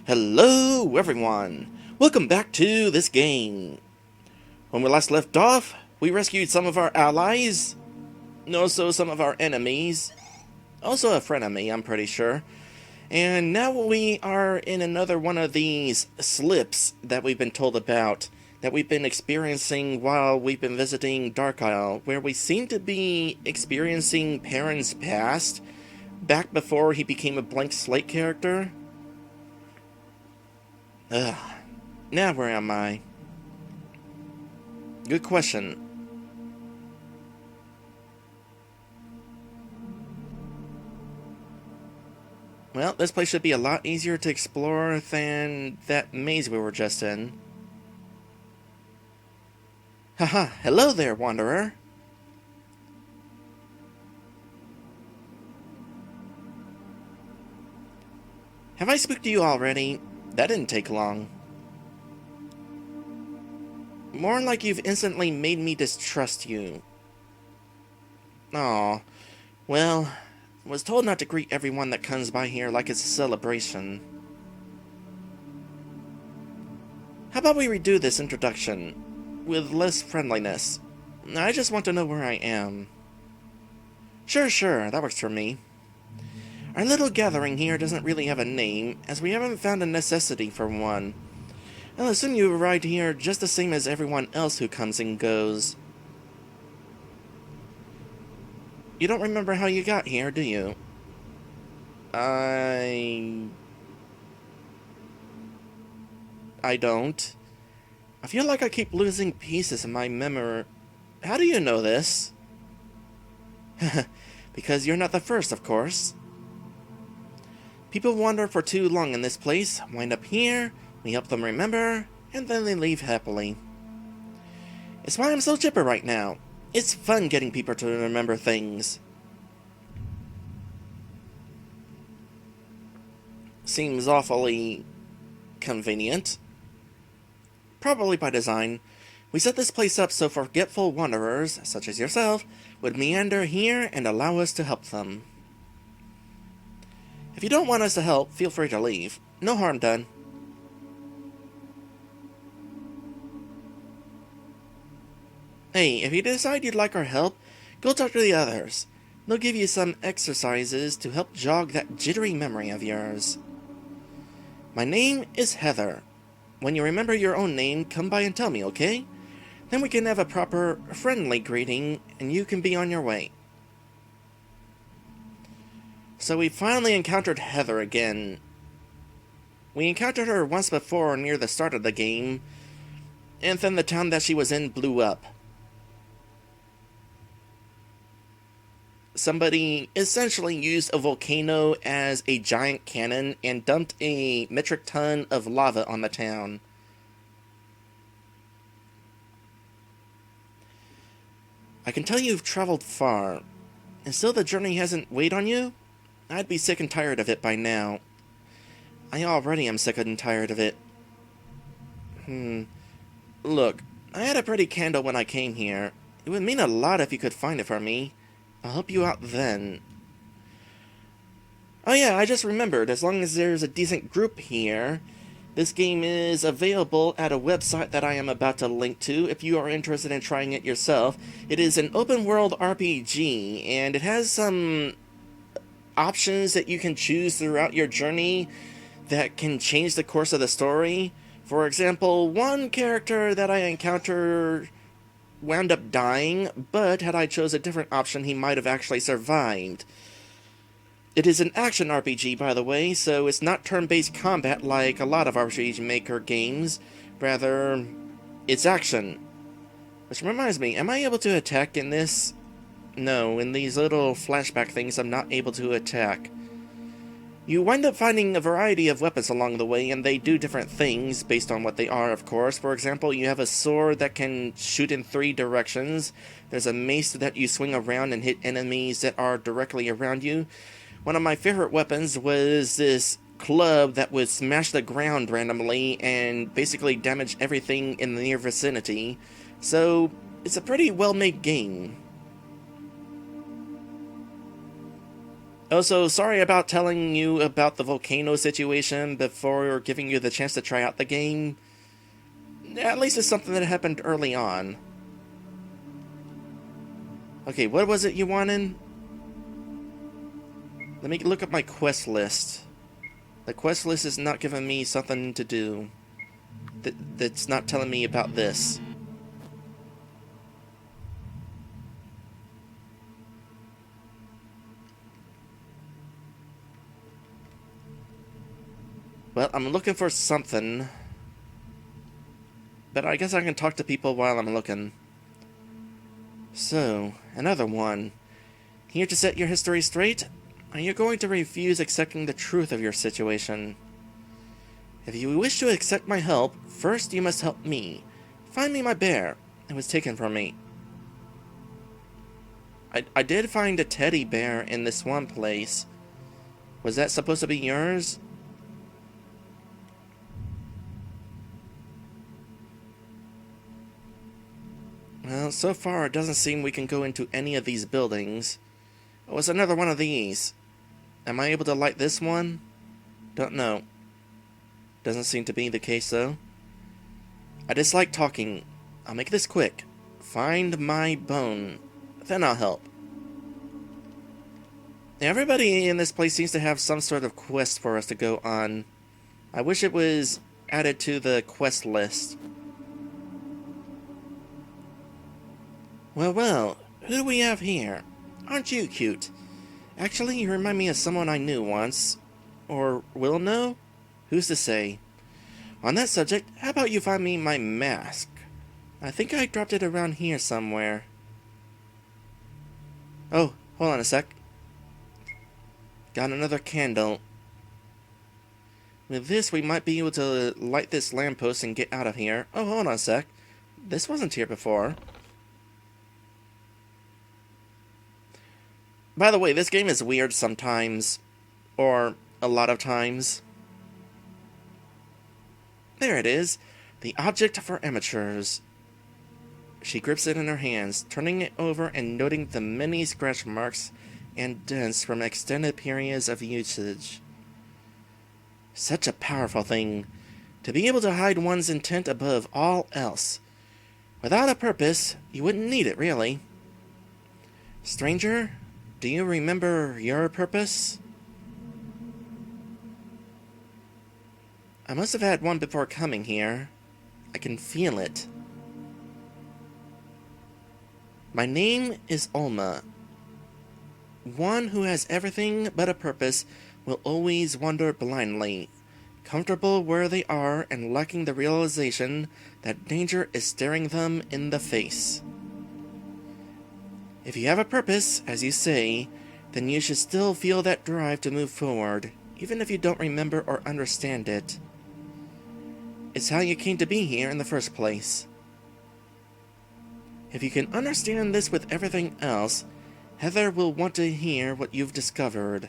Hello everyone! Welcome back to this game. When we last left off, we rescued some of our allies, and also some of our enemies, also a frenemy, I'm pretty sure. And now we are in another one of these slips that we've been told about, that we've been experiencing while we've been visiting Dark Isle, where we seem to be experiencing Peren's past, back before he became a blank slate character. Ugh. Now where am I? Good question. Well, this place should be a lot easier to explore than that maze we were just in. Haha, hello there, wanderer. Have I spooked you already? That didn't take long. More like you've instantly made me distrust you. Aw, well, was told not to greet everyone that comes by here like it's a celebration. How about we redo this introduction, with less friendliness? I just want to know where I am. Sure, that works for me. Our little gathering here doesn't really have a name, as we haven't found a necessity for one. I'll assume you arrived here just the same as everyone else who comes and goes. You don't remember how you got here, do you? I don't. I feel like I keep losing pieces of my memory. How do you know this? Because you're not the first, of course. People wander for too long in this place, wind up here, we help them remember, and then they leave happily. It's why I'm so chipper right now. It's fun getting people to remember things. Seems awfully convenient. Probably by design. We set this place up so forgetful wanderers, such as yourself, would meander here and allow us to help them. If you don't want us to help, feel free to leave. No harm done. Hey, if you decide you'd like our help, go talk to the others. They'll give you some exercises to help jog that jittery memory of yours. My name is Heather. When you remember your own name, come by and tell me, okay? Then we can have a proper, friendly greeting, and you can be on your way. So we finally encountered Heather again. We encountered her once before near the start of the game, and then the town that she was in blew up. Somebody essentially used a volcano as a giant cannon and dumped a metric ton of lava on the town. I can tell you've traveled far, and still the journey hasn't weighed on you? I'd be sick and tired of it by now. I already am sick and tired of it. Look, I had a pretty candle when I came here. It would mean a lot if you could find it for me. I'll help you out then. Oh yeah, I just remembered, as long as there's a decent group here, this game is available at a website that I am about to link to if you are interested in trying it yourself. It is an open-world RPG, and it has some options that you can choose throughout your journey that can change the course of the story. For example, one character that I encountered wound up dying, but had I chose a different option, he might have actually survived. It is an action RPG, by the way, so it's not turn-based combat like a lot of RPG Maker games. Rather, it's action. Which reminds me, am I able to attack in this? No, in these little flashback things I'm not able to attack. You wind up finding a variety of weapons along the way, and they do different things based on what they are, of course. For example, you have a sword that can shoot in 3 directions. There's a mace that you swing around and hit enemies that are directly around you. One of my favorite weapons was this club that would smash the ground randomly and basically damage everything in the near vicinity. So, it's a pretty well-made game. Also, sorry about telling you about the volcano situation before giving you the chance to try out the game. At least it's something that happened early on. Okay, what was it you wanted? Let me look up my quest list. The quest list is not giving me something to do. That's not telling me about this. Well, I'm looking for something. But I guess I can talk to people while I'm looking. So, another one. Here to set your history straight? Are you going to refuse accepting the truth of your situation? If you wish to accept my help, first you must help me. Find me my bear. It was taken from me. I did find a teddy bear in this one place. Was that supposed to be yours? Well, so far it doesn't seem we can go into any of these buildings. Oh, it's another one of these. Am I able to light this one? Don't know. Doesn't seem to be the case, though. I dislike talking. I'll make this quick. Find my bone. Then I'll help. Everybody in this place seems to have some sort of quest for us to go on. I wish it was added to the quest list. Well, who do we have here? Aren't you cute? Actually, you remind me of someone I knew once. Or will know? Who's to say? On that subject, how about you find me my mask? I think I dropped it around here somewhere. Oh, hold on a sec. Got another candle. With this, we might be able to light this lamppost and get out of here. Oh, hold on a sec. This wasn't here before. By the way, this game is weird sometimes. Or a lot of times. There it is. The object for amateurs. She grips it in her hands, turning it over and noting the many scratch marks and dents from extended periods of usage. Such a powerful thing. To be able to hide one's intent above all else. Without a purpose, you wouldn't need it, really. Stranger, do you remember your purpose? I must have had one before coming here. I can feel it. My name is Olma. One who has everything but a purpose will always wander blindly, comfortable where they are and lacking the realization that danger is staring them in the face. If you have a purpose, as you say, then you should still feel that drive to move forward, even if you don't remember or understand it. It's how you came to be here in the first place. If you can understand this with everything else, Heather will want to hear what you've discovered.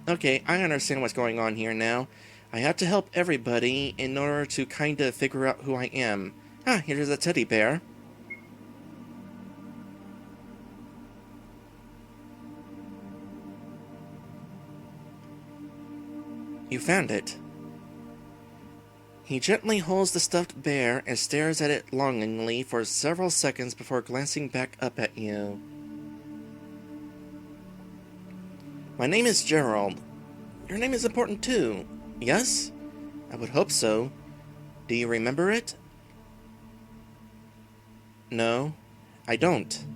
Okay, I understand what's going on here now. I have to help everybody in order to kind of figure out who I am. Ah, here's a teddy bear. You found it. He gently holds the stuffed bear and stares at it longingly for several seconds before glancing back up at you. My name is Gerald. Your name is important too, yes? I would hope so. Do you remember it? No, I don't.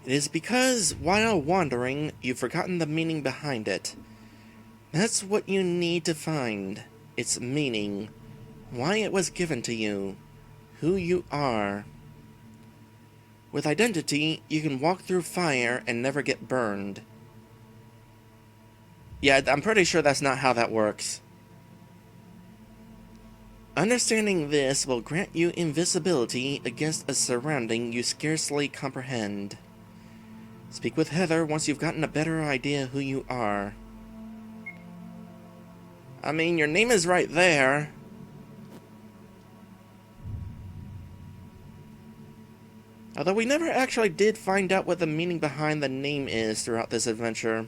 It is because, while wandering, you've forgotten the meaning behind it. That's what you need to find. Its meaning. Why it was given to you. Who you are. With identity, you can walk through fire and never get burned. Yeah, I'm pretty sure that's not how that works. Understanding this will grant you invisibility against a surrounding you scarcely comprehend. Speak with Heather once you've gotten a better idea who you are. I mean, your name is right there. Although we never actually did find out what the meaning behind the name is throughout this adventure.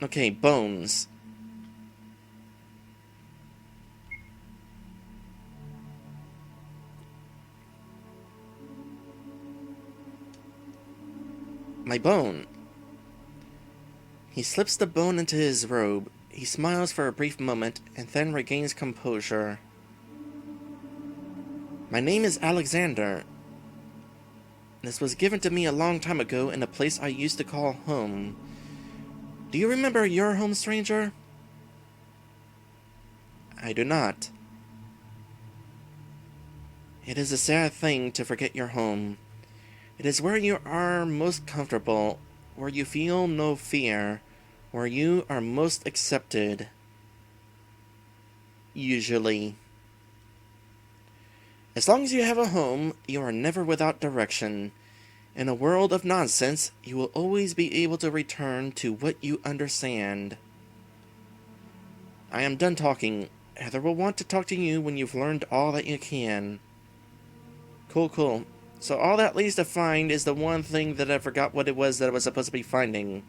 Okay, bones. My bone. He slips the bone into his robe. He smiles for a brief moment and then regains composure. My name is Alexander. This was given to me a long time ago in a place I used to call home. Do you remember your home, stranger? I do not. It is a sad thing to forget your home. It is where you are most comfortable, where you feel no fear, where you are most accepted. Usually. As long as you have a home, you are never without direction. In a world of nonsense, you will always be able to return to what you understand. I am done talking. Heather will want to talk to you when you've learned all that you can. Cool. So all that leaves to find is the one thing that I forgot what it was that I was supposed to be finding.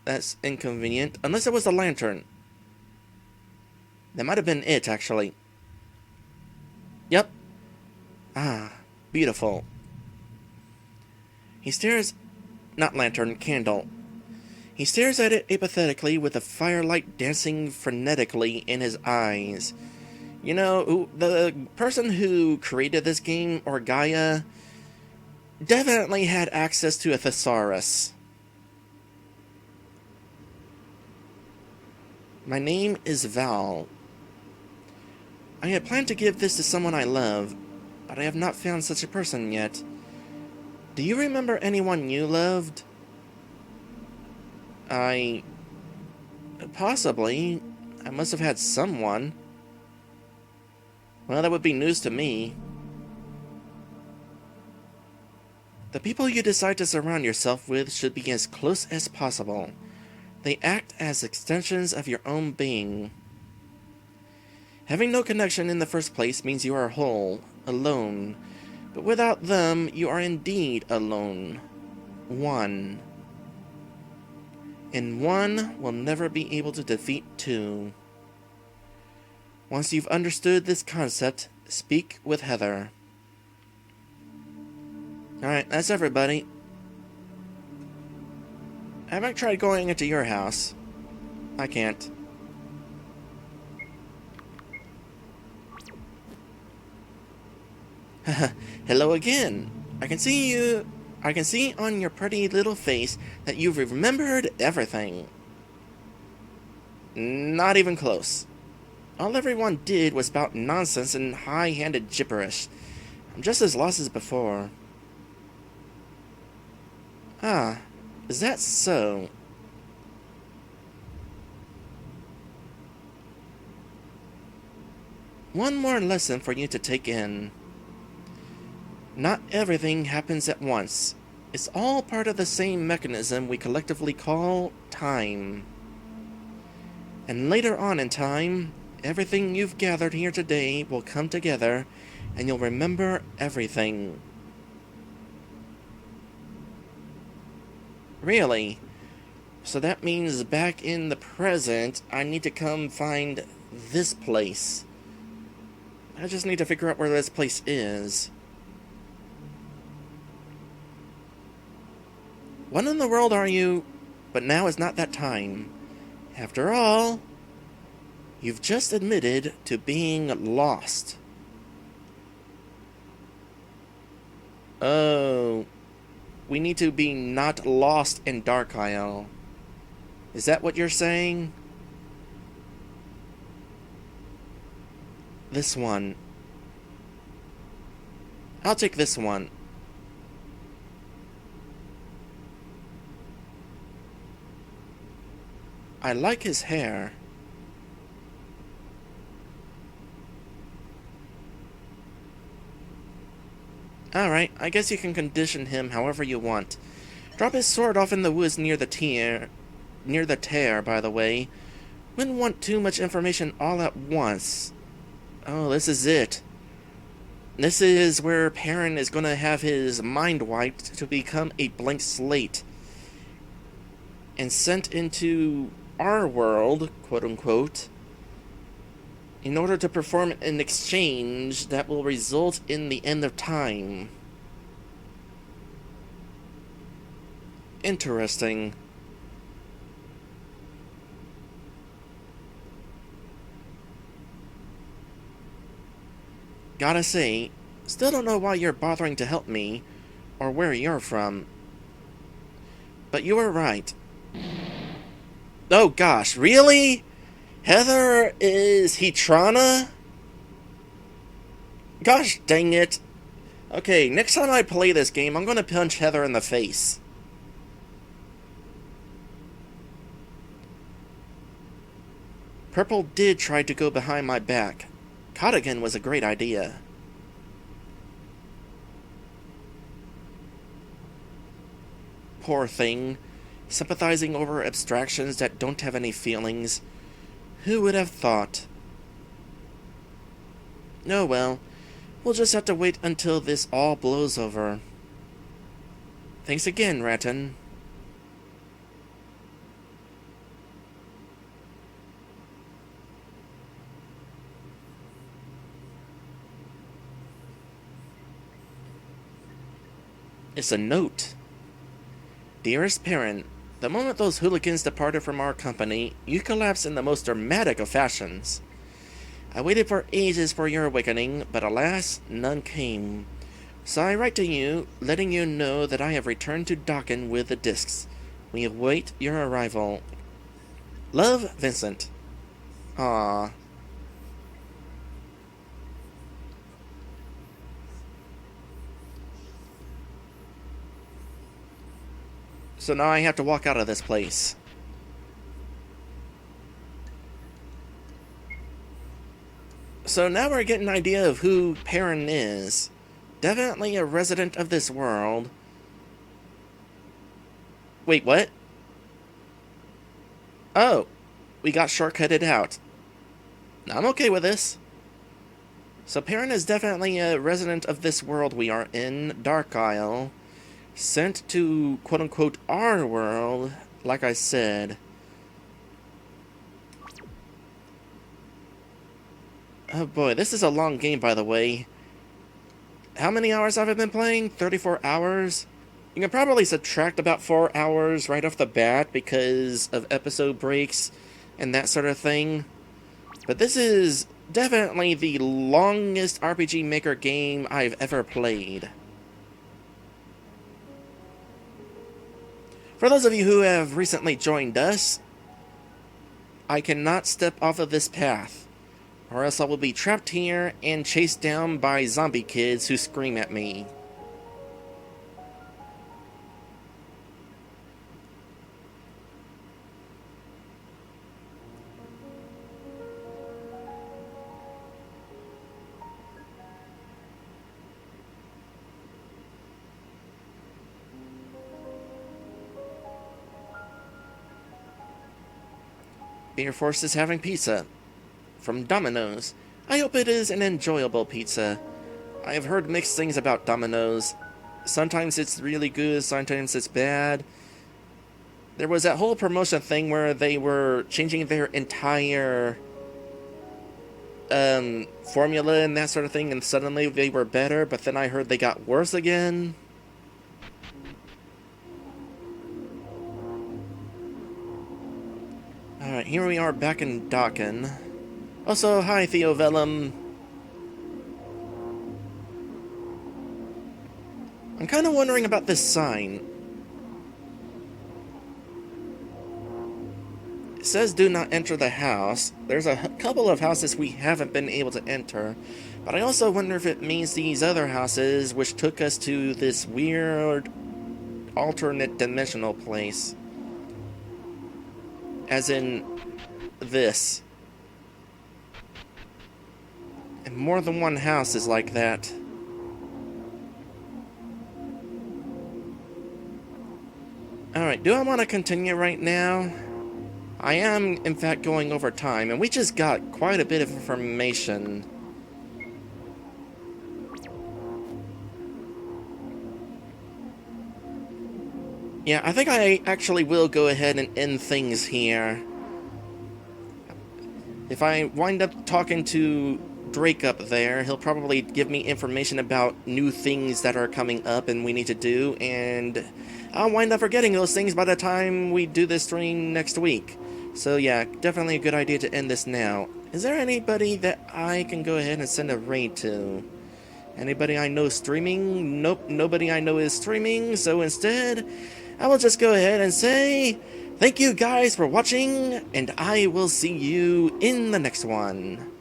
That's inconvenient. Unless it was the lantern. That might have been it, actually. Yep. Ah, beautiful. He stares... Not lantern, candle. He stares at it apathetically with the firelight dancing frenetically in his eyes. You know, the person who created this game, or Gaia, definitely had access to a thesaurus. My name is Val. I had planned to give this to someone I love, but I have not found such a person yet. Do you remember anyone you loved? Possibly. I must have had someone. Well, that would be news to me. The people you decide to surround yourself with should be as close as possible. They act as extensions of your own being. Having no connection in the first place means you are whole, alone. But without them, you are indeed alone. One. And one will never be able to defeat two. Once you've understood this concept, speak with Heather. Alright, that's everybody. I haven't tried going into your house. I can't. Hello again. I can see on your pretty little face that you've remembered everything. Not even close. All everyone did was spout nonsense and high-handed gibberish. I'm just as lost as before. Ah, is that so? One more lesson for you to take in. Not everything happens at once. It's all part of the same mechanism we collectively call time. And later on in time, everything you've gathered here today will come together, and you'll remember everything. Really? So that means back in the present, I need to come find this place. I just need to figure out where this place is. What in the world are you? But now is not that time. After all, you've just admitted to being lost. Oh, we need to be not lost in Dark Isle. Is that what you're saying? This one. I'll take this one. I like his hair. Alright, I guess you can condition him however you want. Drop his sword off in the woods near the tear, by the way. Wouldn't want too much information all at once. Oh, this is it. This is where Peren is going to have his mind wiped to become a blank slate and sent into our world, quote-unquote, in order to perform an exchange that will result in the end of time. Interesting. Gotta say, still don't know why you're bothering to help me, or where you're from. But you were right. Oh gosh, really? Heather is Hetrana? Gosh dang it. Okay, next time I play this game, I'm gonna punch Heather in the face. Purple did try to go behind my back. Cardigan was a great idea. Poor thing. Sympathizing over abstractions that don't have any feelings. Who would have thought? Oh well, we'll just have to wait until this all blows over. Thanks again, Rattan. It's a note. Dearest Peren, the moment those hooligans departed from our company, you collapsed in the most dramatic of fashions. I waited for ages for your awakening, but alas, none came. So I write to you, letting you know that I have returned to Geiken with the discs. We await your arrival. Love, Vincent. Ah. So now I have to walk out of this place. So now we're getting an idea of who Peren is. Definitely a resident of this world. Wait, what? Oh, we got shortcutted out. I'm okay with this. So Peren is definitely a resident of this world we are in, Dark Isle. Sent to, quote-unquote, our world, like I said. Oh boy, this is a long game, by the way. How many hours have I been playing? 34 hours? You can probably subtract about 4 hours right off the bat because of episode breaks and that sort of thing. But this is definitely the longest RPG Maker game I've ever played. For those of you who have recently joined us, I cannot step off of this path, or else I will be trapped here and chased down by zombie kids who scream at me. Beer Force is having pizza. From Domino's. I hope it is an enjoyable pizza. I have heard mixed things about Domino's. Sometimes it's really good, sometimes it's bad. There was that whole promotion thing where they were changing their entire formula and that sort of thing, and suddenly they were better, but then I heard they got worse again. Alright, here we are back in Geiken. Also, hi Theo Vellum. I'm kind of wondering about this sign. It says do not enter the house. There's a couple of houses we haven't been able to enter. But I also wonder if it means these other houses which took us to this weird alternate dimensional place. As in this. And more than one house is like that. Alright, do I want to continue right now? I am, in fact, going over time, and we just got quite a bit of information. Yeah, I think I actually will go ahead and end things here. If I wind up talking to Drake up there, he'll probably give me information about new things that are coming up and we need to do, and I'll wind up forgetting those things by the time we do this stream next week. So yeah, definitely a good idea to end this now. Is there anybody that I can go ahead and send a raid to? Anybody I know streaming? Nope, nobody I know is streaming, so instead, I will just go ahead and say, thank you guys for watching, and I will see you in the next one.